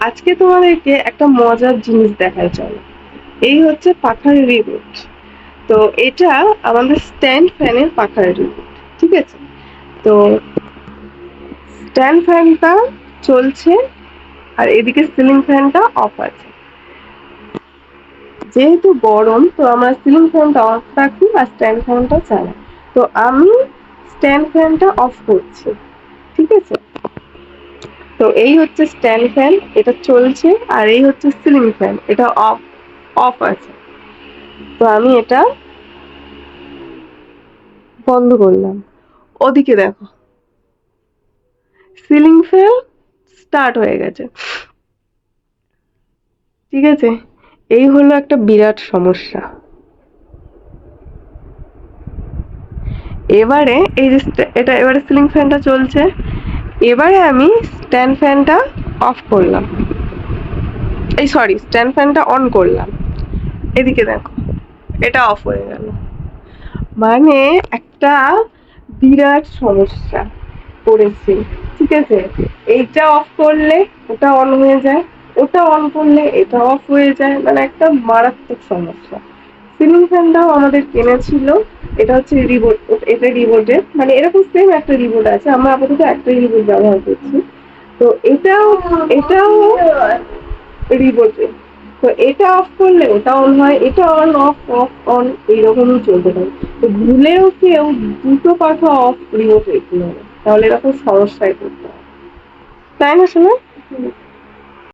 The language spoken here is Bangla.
আজকে তোমাদেরকে একটা মজার জিনিস দেখাই চলো। এই হচ্ছে পাখার রিমোট। তো এটা আমাদের স্ট্যান্ড ফ্যানের পাখার রিমোট। ঠিক আছে? তো স্ট্যান্ড ফ্যানটা চলছে আর এদিকে সিলিং ফ্যানটা অফ আছে। যেহেতু গরম তো আমরা সিলিং ফ্যানটা অফ রাখি আর স্ট্যান্ড ফ্যানটা চালাই। তো আমি স্ট্যান্ড ফ্যানটা অফ করছি। ঠিক আছে? তো এই হচ্ছে স্ট্যান্ড ফ্যান, এটা চলছে, আর এই হচ্ছে সিলিং ফ্যান, এটা অফ অফ আছে। তো আমি এটা বন্ধ করলাম। ওদিকে দেখো, সিলিং ফ্যান স্টার্ট হয়ে গেছে। ঠিক আছে? এই হলো একটা বিরাট সমস্যা। এবারে এই যে এটা এবারে সিলিং ফ্যানটা চলছে, এবারে আমি স্ট্যান্ড ফ্যানটা অফ করলাম, এই সরি স্ট্যান্ড ফ্যানটা অন করলাম। এদিকে দেখো, এটা অফ হয়ে গেল। মানে একটা বিরাট সমস্যা পড়েছে। ঠিক আছে? এইটা অফ করলে ওটা অন হয়ে যায়, ওটা অন করলে এটা অফ হয়ে যায়, মানে একটা মারাত্মক সমস্যা। সিলিং ফ্যানটাও আমাদের কেনা ছিল, এটা হচ্ছে রিমোট, এটা রিমোটের, মানে এরকম সেম একটা রিমোট আছে, আমরা আপাতত একটাই রিমোট ব্যবহার করছি। তো এটাও এটাও রিমোটে। তো এটা অফ করলে ওটা অন হয়, এটা অন অফ অফ অন এইরকমই চলতে থাকে। তো ভুলেও কেউ দুটো পাখা অফ রিমোট রেখে হবে, তাহলে এরকম সমস্যায় পড়তে হবে। তাই না শোনা?